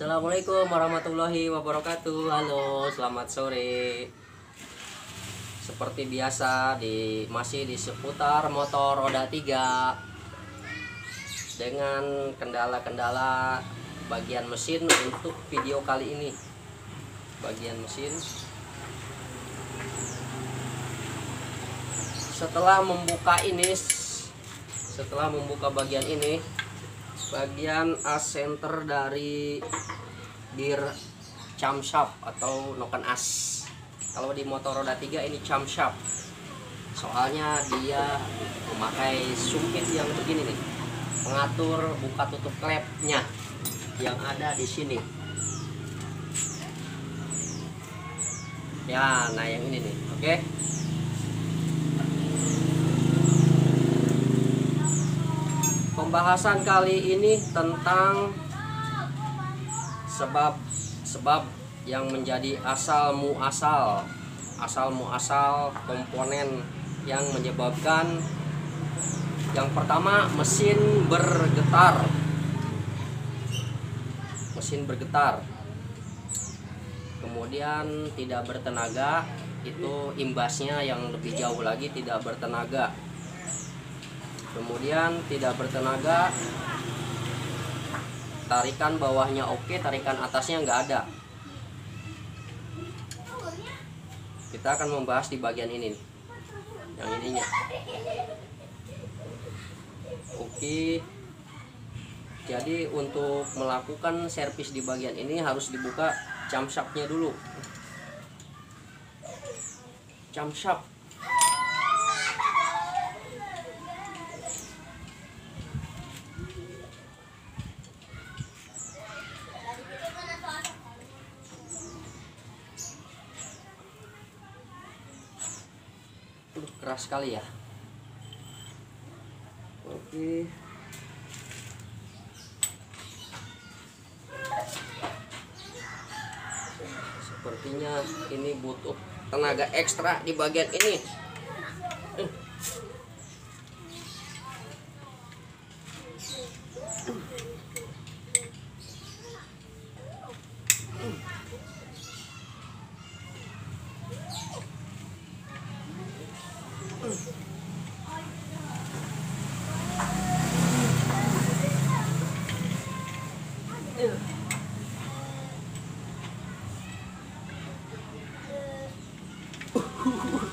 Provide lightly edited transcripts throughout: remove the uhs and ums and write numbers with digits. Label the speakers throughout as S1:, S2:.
S1: Assalamualaikum warahmatullahi wabarakatuh. Halo, selamat sore. Seperti biasa masih di seputar motor roda 3 dengan kendala-kendala bagian mesin. Untuk video kali ini bagian mesin, setelah membuka bagian ini, bagian as center dari bir camshaft atau noken as. Kalau di motor roda 3 ini camshaft, soalnya dia memakai sumpit yang begini nih, pengatur buka tutup klepnya yang ada di sini ya. Nah, yang ini nih, oke. Pembahasan kali ini tentang sebab yang menjadi asal muasal komponen yang menyebabkan, yang pertama, mesin bergetar, kemudian tidak bertenaga. Itu imbasnya yang lebih jauh lagi, tidak bertenaga. Kemudian tidak bertenaga, tarikan bawahnya oke, tarikan atasnya nggak ada. Kita akan membahas di bagian ini nih, yang ininya. Oke, jadi untuk melakukan servis di bagian ini harus dibuka camshaftnya dulu. Camshaft keras sekali ya. Oke, sepertinya ini butuh tenaga ekstra di bagian ini.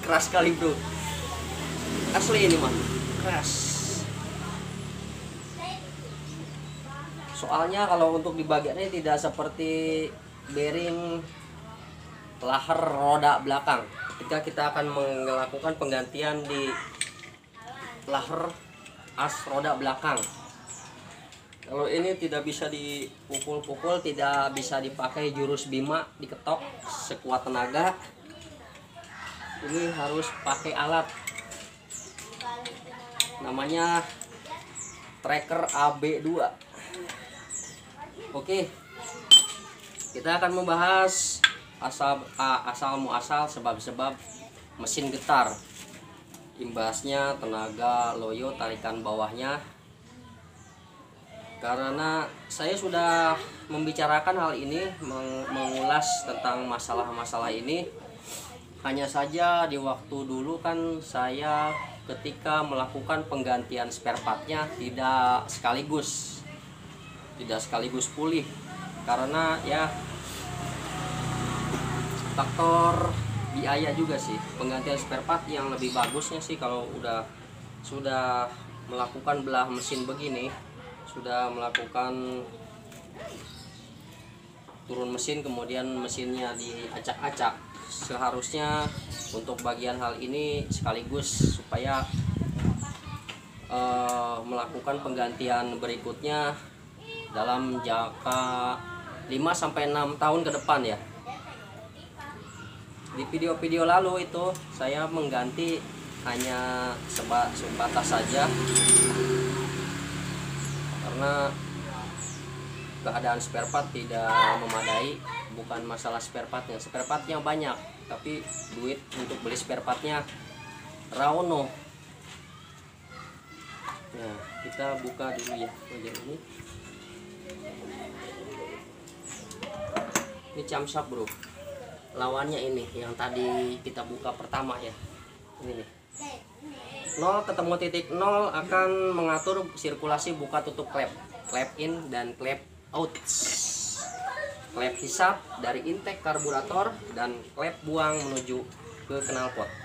S1: Keras sekali bro, asli ini mah keras. Soalnya kalau untuk di bagian ini tidak seperti bearing leher roda belakang. Ketika kita akan melakukan penggantian di leher as roda belakang, kalau ini tidak bisa dipukul-pukul, tidak bisa dipakai jurus bima diketok sekuat tenaga. Ini harus pakai alat namanya tracker AB2. Oke, kita akan membahas asal muasal sebab-sebab mesin getar, imbasnya, tenaga, loyo, tarikan bawahnya. Karena saya sudah membicarakan hal ini, mengulas tentang masalah-masalah ini. Hanya saja di waktu dulu kan saya ketika melakukan penggantian spare partnya tidak sekaligus pulih, karena ya faktor biaya juga sih. Penggantian spare part yang lebih bagusnya sih kalau sudah melakukan belah mesin begini, sudah melakukan turun mesin kemudian mesinnya diacak-acak, seharusnya untuk bagian hal ini sekaligus supaya melakukan penggantian berikutnya dalam jangka 5-6 tahun ke depan ya. Di video-video lalu itu saya mengganti hanya sebatas saja, karena keadaan spare part tidak memadai. Bukan masalah spare partnya banyak, tapi duit untuk beli spare partnya rawono. Nah, kita buka dulu ya bagian ini. Ini camshaft bro, lawannya ini yang tadi kita buka pertama ya, ini nih. 0 ketemu titik 0 akan mengatur sirkulasi buka tutup klep, klep in dan klep out, klep hisap dari intake karburator dan klep buang menuju ke knalpot.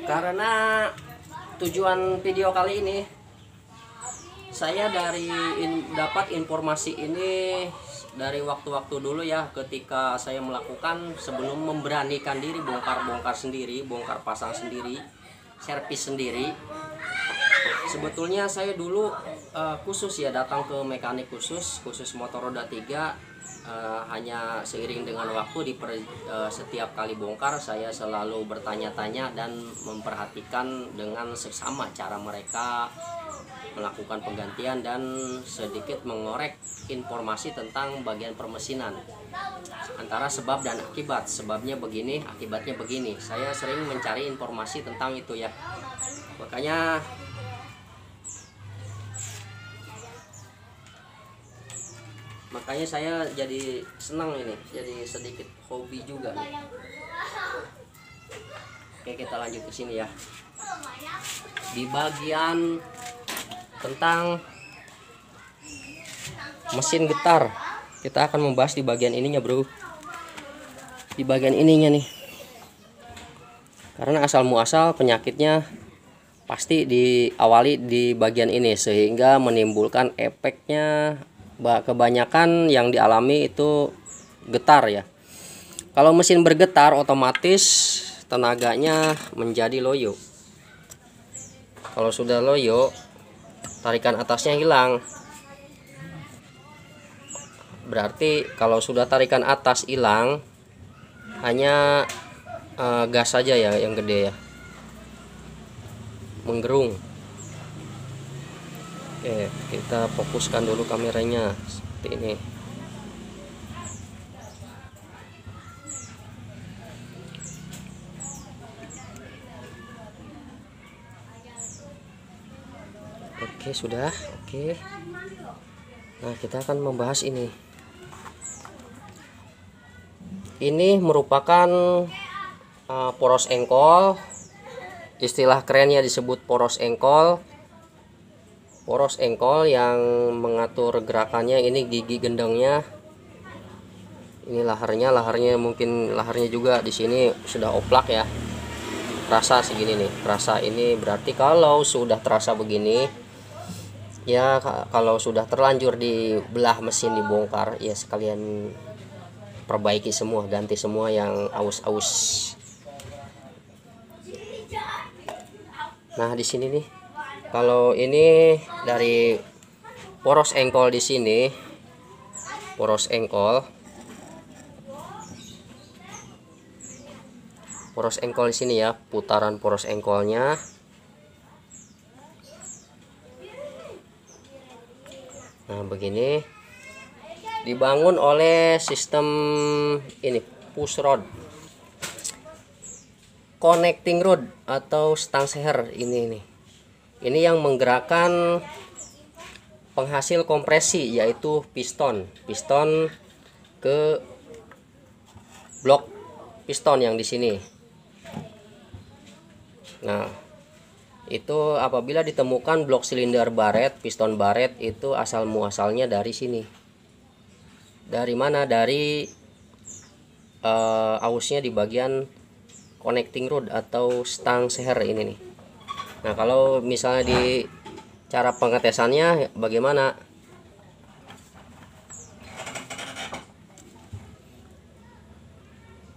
S1: Karena tujuan video kali ini saya dapat informasi ini dari waktu-waktu dulu ya, ketika saya melakukan sebelum memberanikan diri bongkar-bongkar sendiri, bongkar pasang sendiri, servis sendiri. Sebetulnya saya dulu khusus ya datang ke mekanik khusus motor roda 3. Hanya seiring dengan waktu setiap kali bongkar saya selalu bertanya-tanya dan memperhatikan dengan seksama cara mereka melakukan penggantian dan sedikit mengorek informasi tentang bagian permesinan antara sebab dan akibat. Sebabnya begini, akibatnya begini. Saya sering mencari informasi tentang itu ya. Makanya saya jadi senang ini, jadi sedikit hobi juga nih. Oke, kita lanjut ke sini ya. Di bagian tentang mesin getar, kita akan membahas di bagian ininya bro, di bagian ininya nih, karena asal muasal penyakitnya pasti diawali di bagian ini, sehingga menimbulkan efeknya kebanyakan yang dialami itu getar ya. Kalau mesin bergetar otomatis tenaganya menjadi loyo. Kalau sudah loyo, tarikan atasnya hilang. Berarti kalau sudah tarikan atas hilang, hanya gas saja ya yang gede ya, menggerung. Oke, kita fokuskan dulu kameranya seperti ini. Oke, sudah. Oke. Nah, kita akan membahas ini. Ini merupakan poros engkol. Istilah kerennya disebut poros engkol. Poros engkol yang mengatur gerakannya ini gigi gendangnya. Ini laharnya mungkin laharnya juga di sini sudah oplak ya. Terasa segini nih. Terasa ini berarti kalau sudah terasa begini ya, kalau sudah terlanjur dibelah mesin dibongkar ya, sekalian perbaiki semua, ganti semua yang aus-aus. Nah, di sini nih, kalau ini dari poros engkol di sini, poros engkol di sini ya, putaran poros engkolnya. Nah, begini dibangun oleh sistem ini push rod, connecting rod atau stang seher ini yang menggerakkan penghasil kompresi, yaitu piston ke blok piston yang di sini. Nah, itu apabila ditemukan blok silinder baret, piston baret, itu asal muasalnya dari sini. Dari mana? Dari ausnya di bagian connecting rod atau stang seher ini nih. Nah, kalau misalnya di cara pengetesannya bagaimana?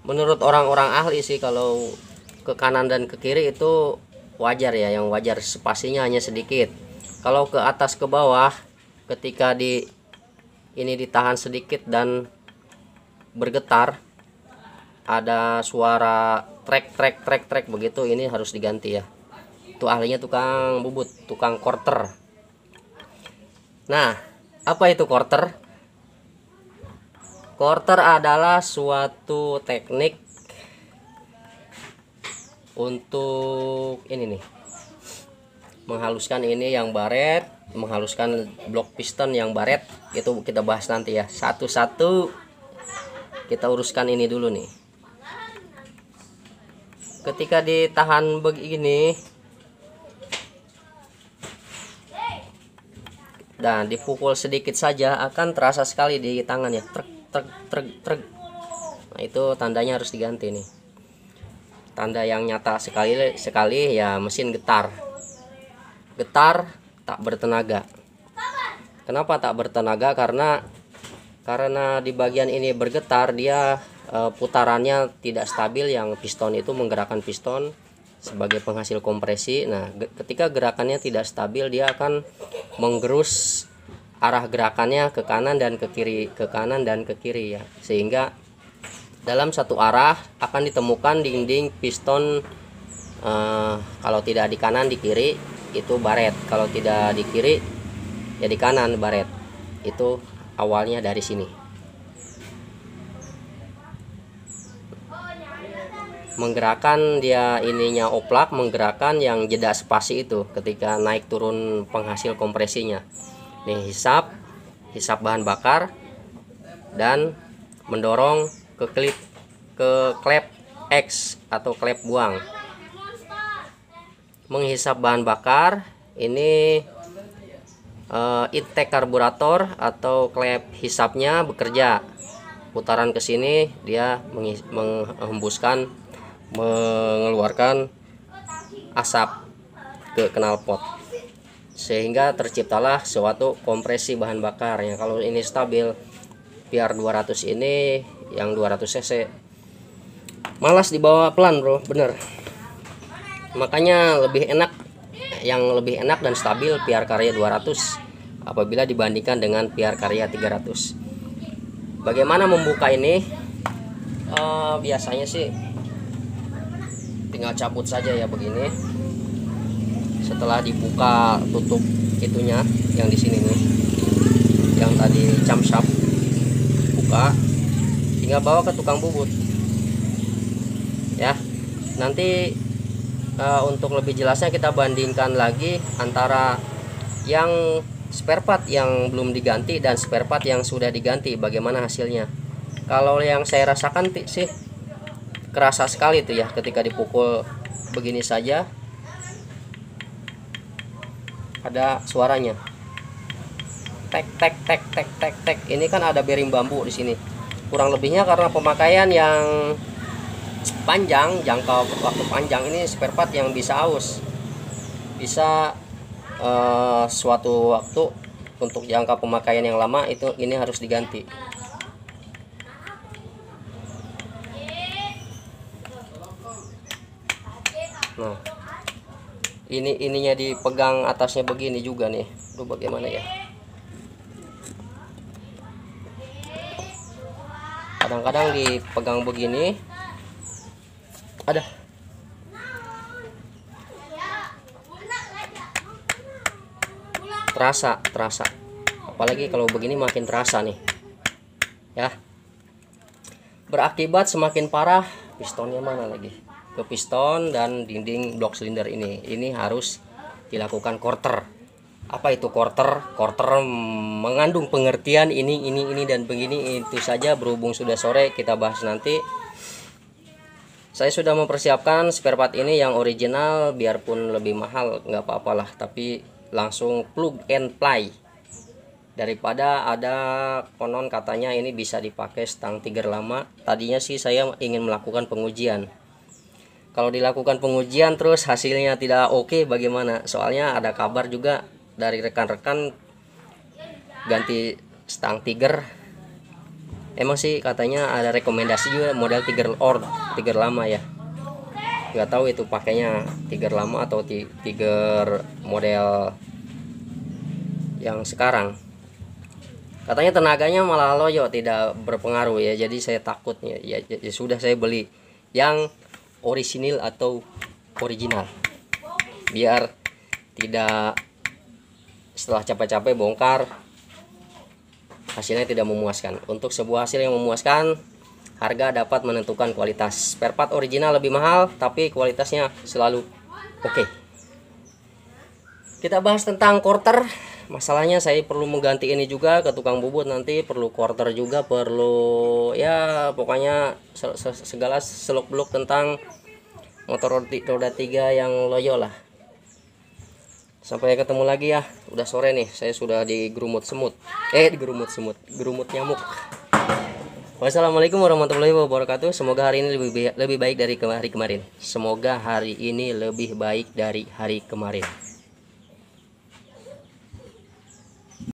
S1: Menurut orang-orang ahli sih, kalau ke kanan dan ke kiri itu wajar ya, yang wajar spasinya hanya sedikit. Kalau ke atas ke bawah, ketika ini ditahan sedikit dan bergetar, ada suara trek begitu, ini harus diganti ya. Itu ahlinya tukang bubut, tukang quarter. Nah, Apa itu quarter? Quarter adalah suatu teknik untuk ini nih, menghaluskan ini yang baret, menghaluskan blok piston yang baret. Itu kita bahas nanti ya, satu-satu kita uruskan ini dulu nih. Ketika ditahan begini dan dipukul sedikit saja akan terasa sekali di tangan ya, trek trek trek trek. Nah itu tandanya harus diganti nih, tanda yang nyata sekali ya, mesin getar tak bertenaga. Kenapa tak bertenaga? Karena di bagian ini bergetar, dia putarannya tidak stabil. Yang piston itu menggerakkan piston sebagai penghasil kompresi. Nah ketika gerakannya tidak stabil, dia akan menggerus arah gerakannya ke kanan dan ke kiri, ke kanan dan ke kiri ya, sehingga dalam satu arah akan ditemukan dinding piston. Kalau tidak di kanan, di kiri itu baret. Kalau tidak di kiri ya di kanan baret. Itu awalnya dari sini. Menggerakkan dia ininya oplak, menggerakkan yang jeda spasi itu ketika naik turun penghasil kompresinya. Nih hisap bahan bakar dan mendorong ke klep X atau klep buang. Menghisap bahan bakar ini, intake karburator atau klep hisapnya bekerja, putaran ke sini, dia mengeluarkan asap ke knalpot, sehingga terciptalah suatu kompresi bahan bakar yang kalau ini stabil. PR 200 ini yang 200 cc malas dibawa pelan bro, bener. Makanya yang lebih enak dan stabil PR Karya 200 apabila dibandingkan dengan PR Karya 300. Bagaimana membuka ini? Biasanya sih tinggal cabut saja ya begini. Setelah dibuka tutup itunya yang di sini nih, yang tadi camshaft, buka, tinggal bawa ke tukang bubut ya. Nanti untuk lebih jelasnya kita bandingkan lagi antara yang spare part yang belum diganti dan spare part yang sudah diganti, bagaimana hasilnya. Kalau yang saya rasakan sih kerasa sekali tuh ya, ketika dipukul begini saja ada suaranya, tek tek tek tek tek tek. Ini kan ada bearing bambu di sini. Kurang lebihnya karena pemakaian yang panjang, jangka waktu panjang, ini spare part yang bisa aus, bisa suatu waktu untuk jangka pemakaian yang lama itu ini harus diganti. Nah ininya dipegang atasnya begini juga nih. Aduh bagaimana ya, kadang-kadang dipegang begini ada terasa, apalagi kalau begini makin terasa nih ya. Berakibat semakin parah pistonnya mana lagi, ke piston dan dinding blok silinder ini harus dilakukan quarter. Apa itu quarter? Quarter mengandung pengertian ini dan begini. Itu saja, berhubung sudah sore kita bahas nanti. Saya sudah mempersiapkan spare part ini yang original, biarpun lebih mahal nggak apa-apalah, tapi langsung plug and play, daripada ada konon katanya ini bisa dipakai stang tiger lama. Tadinya sih saya ingin melakukan pengujian. Kalau dilakukan pengujian terus hasilnya tidak oke, bagaimana? Soalnya ada kabar juga dari rekan-rekan ganti stang tiger. Emang sih katanya ada rekomendasi juga model tiger lama ya. Nggak tahu itu pakainya tiger lama atau tiger model yang sekarang. Katanya tenaganya malah loyo, tidak berpengaruh ya. Jadi saya takutnya ya sudah saya beli yang orisinil atau original, biar tidak setelah capek-capek bongkar hasilnya tidak memuaskan. Untuk sebuah hasil yang memuaskan, harga dapat menentukan kualitas. Spare part original lebih mahal, tapi kualitasnya selalu oke. Kita bahas tentang quarter. Masalahnya saya perlu mengganti ini juga ke tukang bubut, nanti perlu quarter juga, perlu ya pokoknya segala seluk-beluk tentang motor roda 3 yang loyo lah. Sampai ketemu lagi ya. Udah sore nih, saya sudah di gerumut semut. Gerumut nyamuk. Wassalamualaikum warahmatullahi wabarakatuh. Semoga hari ini lebih baik dari hari kemarin. Semoga hari ini lebih baik dari hari kemarin.